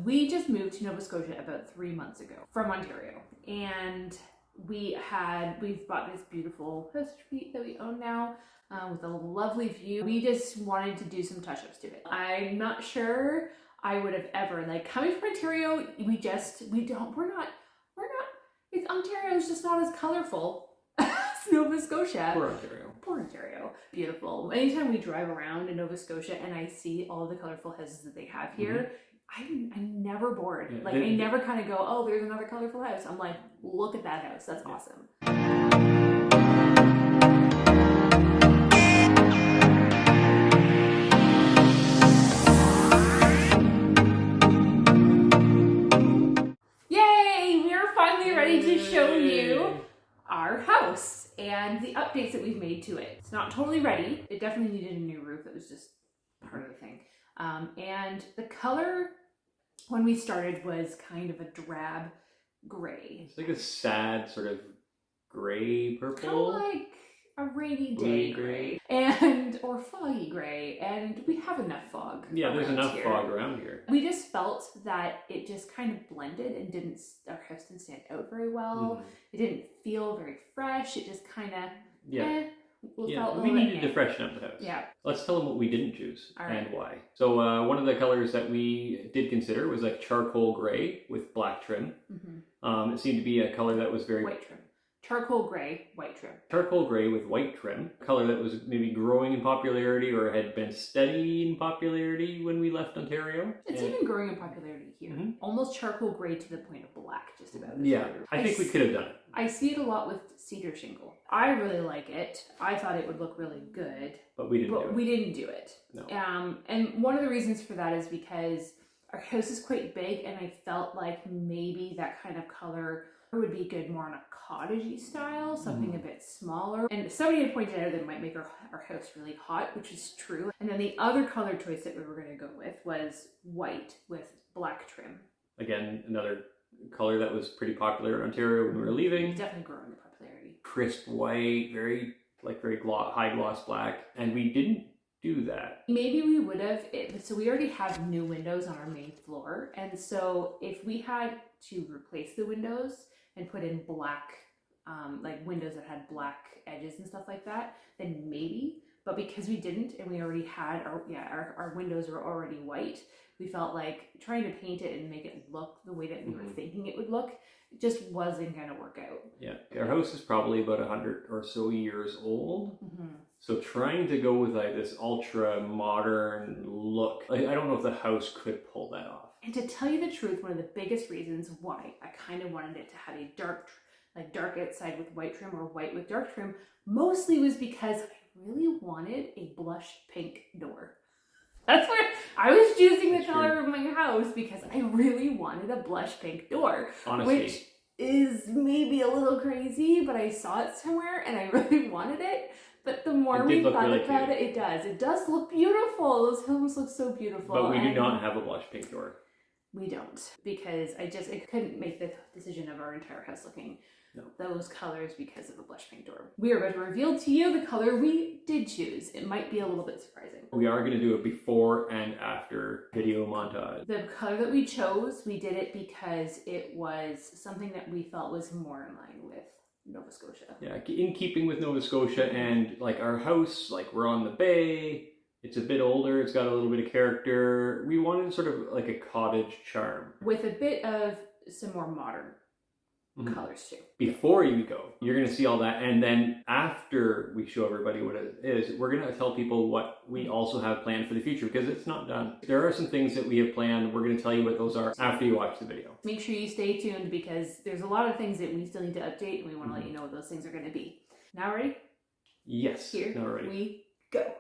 we just moved to Nova Scotia about 3 months ago from Ontario, and we've bought this beautiful house suite that we own now with a lovely view. We just wanted to do some touch-ups to it. I'm not sure I would have ever, like, coming from Ontario, Ontario is just not as colorful as Nova Scotia. Poor Ontario. Beautiful. Anytime we drive around in Nova Scotia and I see all the colorful houses that they have here, I'm never bored. Yeah, like, I never kind of go, oh, there's another colorful house. I'm like, look at that house. That's awesome. Yay! We are finally ready to show you our house and the updates that we've made to it. It's not totally ready. It definitely needed a new roof. That was just part of the thing. And the color when we started was kind of a drab gray. It's like a sad sort of gray purple. Kind of like a rainy day gray. Or foggy gray. And we have enough fog. Yeah, there's enough fog around here. We just felt that it just kind of blended and our house didn't stand out very well. It didn't feel very fresh. It just kind of, we needed to freshen up the house. Yeah. Let's tell them what we didn't choose and why. So one of the colors that we did consider was like charcoal gray with black trim. It seemed to be a color that was very... White trim. Charcoal gray, white trim. Charcoal gray with white trim. A color that was maybe growing in popularity or had been steady in popularity when we left Ontario. It's even growing in popularity here. Almost charcoal gray to the point of black, just about. Yeah, I think we could have done it. I see it a lot with cedar shingle. I really like it. I thought it would look really good. But we didn't do it. No. And one of the reasons for that is because our house is quite big, and I felt like maybe that kind of color would be good more on a cottagey style, something a bit smaller. And somebody had pointed out that it might make our house really hot, which is true. And then the other color choice that we were going to go with was white with black trim. Again, another color that was pretty popular in Ontario when we were leaving. It's definitely growing in popularity. Crisp white, very high gloss black, and we didn't do that. Maybe we would have. So we already have new windows on our main floor, and so if we had to replace the windows and put in black, like windows that had black edges and stuff like that, then maybe. But because we didn't, and we already had our windows were already white, we felt like trying to paint it and make it look the way that we were thinking it would look, it just wasn't going to work out. Yeah, our house is probably about 100 or so years old. So trying to go with like this ultra modern look, like, I don't know if the house could pull that off. And to tell you the truth, one of the biggest reasons why I kind of wanted it to have a dark outside with white trim or white with dark trim, mostly was because I really wanted a blush pink door. That's where I was choosing the color of my house, because I really wanted a blush pink door. Honestly. Which is maybe a little crazy, but I saw it somewhere and I really wanted it. But the more we thought about it, it does look beautiful. Those homes look so beautiful. But we do not have a blush pink door. We don't, because I couldn't make the decision of our entire house looking those colors because of the blush pink door. We are going to reveal to you the color we did choose. It might be a little bit surprising. We are going to do a before and after video montage. The color that we chose, we did it because it was something that we felt was more in line with Nova Scotia. Yeah, in keeping with Nova Scotia, and like our house, like we're on the bay. It's a bit older, it's got a little bit of character. We wanted sort of like a cottage charm. With a bit of some more modern colors too. Before you go, you're going to see all that. And then after we show everybody what it is, we're going to tell people what we also have planned for the future, because it's not done. There are some things that we have planned. We're going to tell you what those are after you watch the video. Make sure you stay tuned, because there's a lot of things that we still need to update, and we want to let you know what those things are going to be. Now ready? Yes. Here now ready. We go.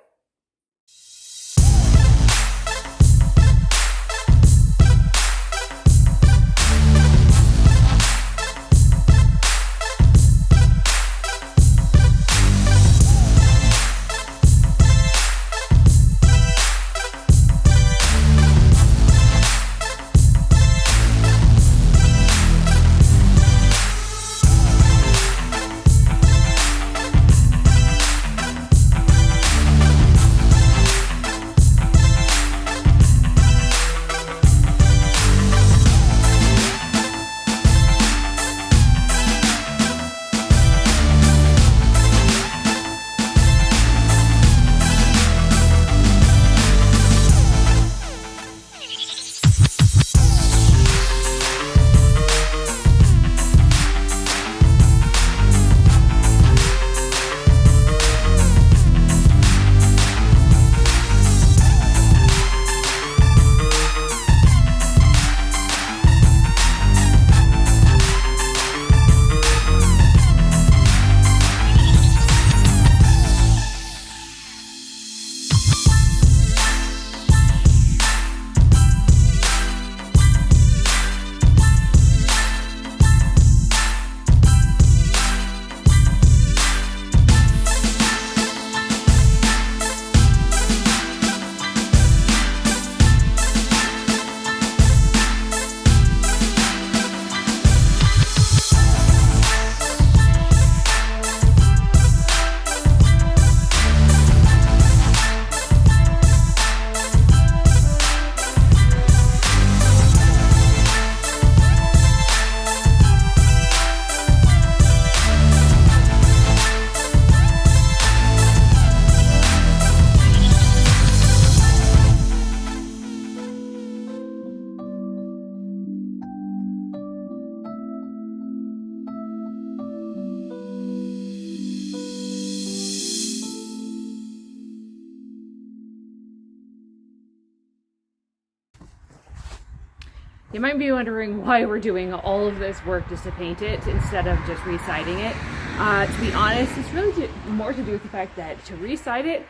You might be wondering why we're doing all of this work just to paint it instead of just re-siding it. To be honest, it's really more to do with the fact that to re-side it,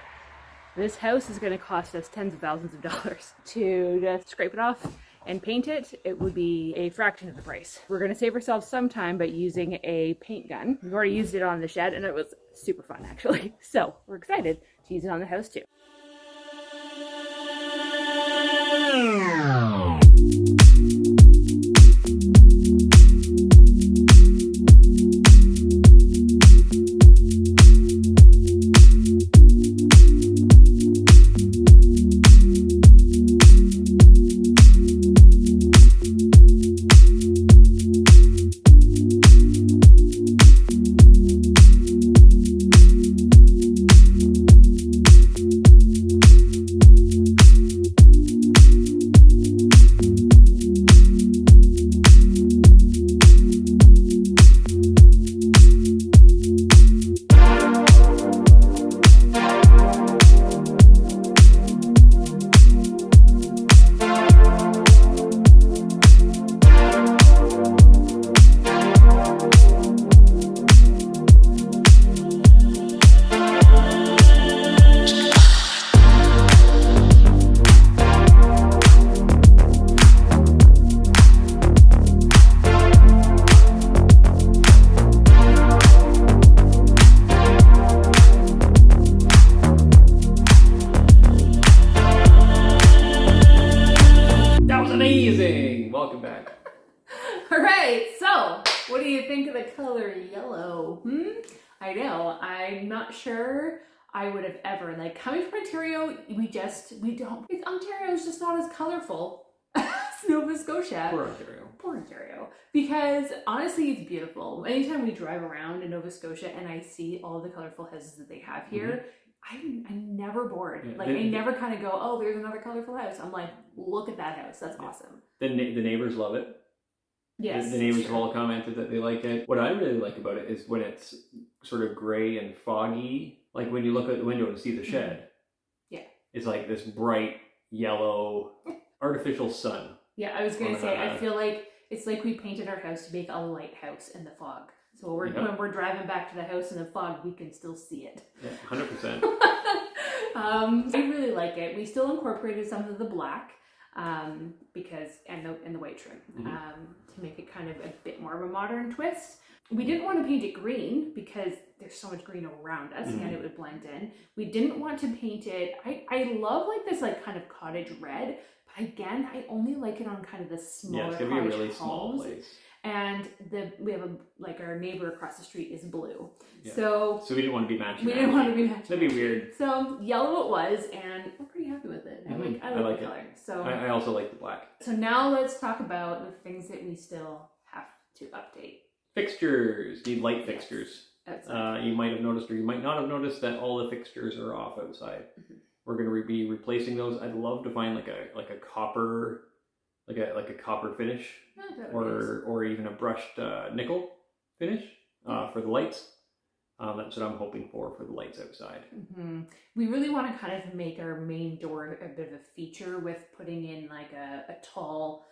this house is going to cost us tens of thousands of dollars. To just scrape it off and paint it, it would be a fraction of the price. We're going to save ourselves some time by using a paint gun. We've already used it on the shed and it was super fun actually. So we're excited to use it on the house too. I know, I'm not sure I would have ever, like, coming from Ontario, we don't, Ontario's just not as colorful as Nova Scotia. Poor Ontario. Because honestly, it's beautiful. Anytime we drive around in Nova Scotia and I see all the colorful houses that they have here, I'm never bored. Yeah, I never kind of go, oh, there's another colorful house. I'm like, look at that house. That's awesome. The neighbors love it. Yes. The neighbors have all commented that they like it. What I really like about it is when it's sort of gray and foggy, like when you look out the window and see the shed. Yeah. It's like this bright yellow artificial sun. Yeah, I was going to say, I feel like it's like we painted our house to make a lighthouse in the fog. So when we're driving back to the house in the fog, we can still see it. Yeah, 100%. I really like it. We still incorporated some of the black because and the white trim to make it kind of a bit more of a modern twist. We didn't want to paint it green because there's so much green around us and it would blend in. We didn't want to paint it. I love like this like kind of cottage red, but again, I only like it on kind of the smaller it's gonna be a really small place. And we have our neighbor across the street is blue. Yeah. So we didn't want to be matching. We didn't want to be matching. That'd be weird. So yellow it was, and we're pretty happy with it. I like the color. So I also like the black. So now let's talk about the things that we still have to update. Fixtures. Need light fixtures. You might have noticed, or you might not have noticed, that all the fixtures are off outside. We're going to be replacing those. I'd love to find like a copper. Like a copper finish, or even a brushed nickel finish for the lights. That's what I'm hoping for the lights outside. We really want to kind of make our main door a bit of a feature with putting in like a tall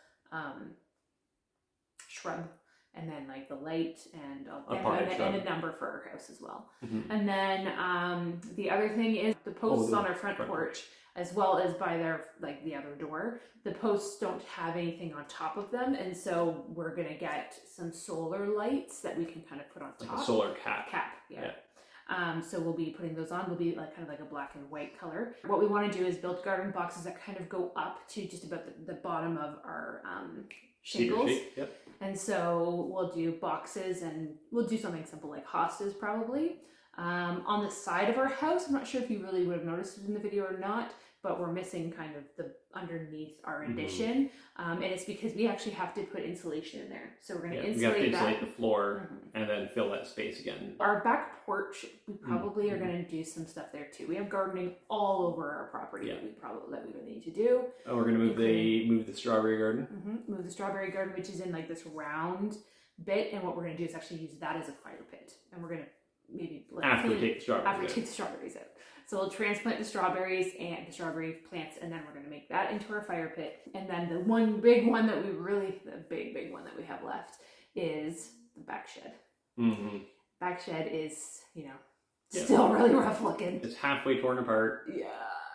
shrub, and then like the light and a number for our house as well. And then the other thing is the posts on our front porch. As well as by the other door. The posts don't have anything on top of them, and so we're gonna get some solar lights that we can kind of put on top. Like a solar cap. So we'll be putting those on. They'll be like kind of like a black and white color. What we want to do is build garden boxes that kind of go up to just about the bottom of our shingles. And so we'll do boxes, and we'll do something simple like hostas probably. On the side of our house, I'm not sure if you really would have noticed it in the video or not, but we're missing kind of the underneath our addition, and it's because we actually have to put insulation in there. So we're going to insulate that. We have to insulate the floor and then fill that space again. Our back porch, we probably are going to do some stuff there too. We have gardening all over our property that we really need to do. Oh, we're going to move the strawberry garden. Move the strawberry garden, which is in like this round bit, and what we're going to do is actually use that as a fire pit, and we're going to maybe after we take the strawberries out. So we'll transplant the strawberries and the strawberry plants, and then we're going to make that into our fire pit. And then the one big one that we big one that we have left is the back shed. Mm-hmm. Back shed is, still really rough looking. It's halfway torn apart. Yeah.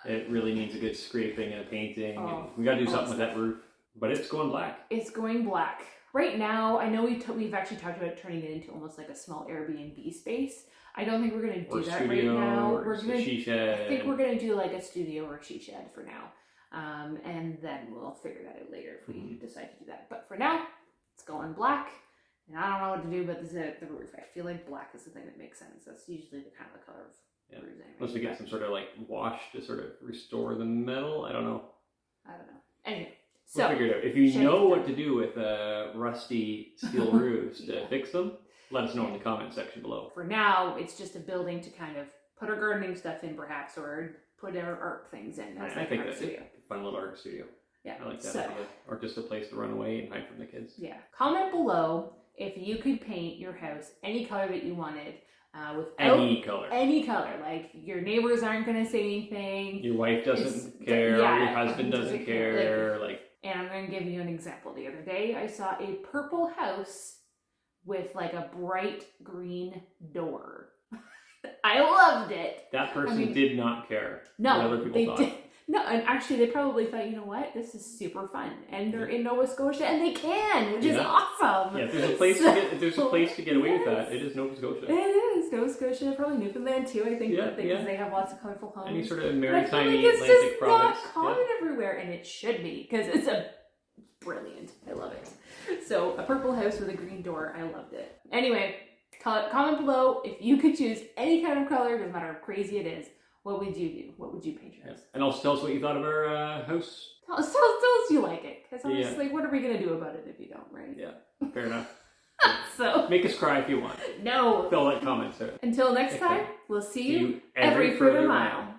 It really needs a good scraping and a painting. Oh, We got to do something with that roof. But it's going black. It's going black. Right now, I know we've actually talked about turning it into almost like a small Airbnb space. I don't think we're going to do that studio, right now. Or a she shed. I think we're going to do like a studio or a she shed for now. And then we'll figure that out later if we decide to do that. But for now, it's going black. And I don't know what to do about the roof. I feel like black is the thing that makes sense. That's usually the kind of the color of roofs anyway. Unless we get some sort of like wash to sort of restore the metal. I don't know. Anyway, we'll figure it out. If you know what to do with rusty steel roofs to fix them, let us know in the comment section below. For now, it's just a building to kind of put our gardening stuff in perhaps, or put our art things in. I think that's a fun little art studio. Yeah. I like that idea. Or just a place to run away and hide from the kids. Yeah. Comment below if you could paint your house any color that you wanted. With any color. Like, your neighbors aren't going to say anything. Your wife doesn't care. Yeah, your husband doesn't care. And I'm going to give you an example. The other day, I saw a purple house with like a bright green door. I loved it. That person did not care. No, what other people thought. No, and actually they probably thought, you know what, this is super fun, and they're in Nova Scotia, and they can, which is awesome. Yeah, if there's a place to get away with that, it is Nova Scotia. It is Nova Scotia, probably Newfoundland too. I think because they have lots of colorful homes. Any sort of maritime Atlantic province. Not common everywhere, and it should be because it's brilliant. I love it. So a purple house with a green door, I loved it. Anyway, comment below if you could choose any kind of color, doesn't matter how crazy it is. What would you do? What would you paint your house? And also tell us what you thought of our house. Tell us you like it. Because honestly, what are we going to do about it if you don't, right? Yeah, fair enough. So make us cry if you want. No. Fill that comment out. Until next time, we'll see you every further mile.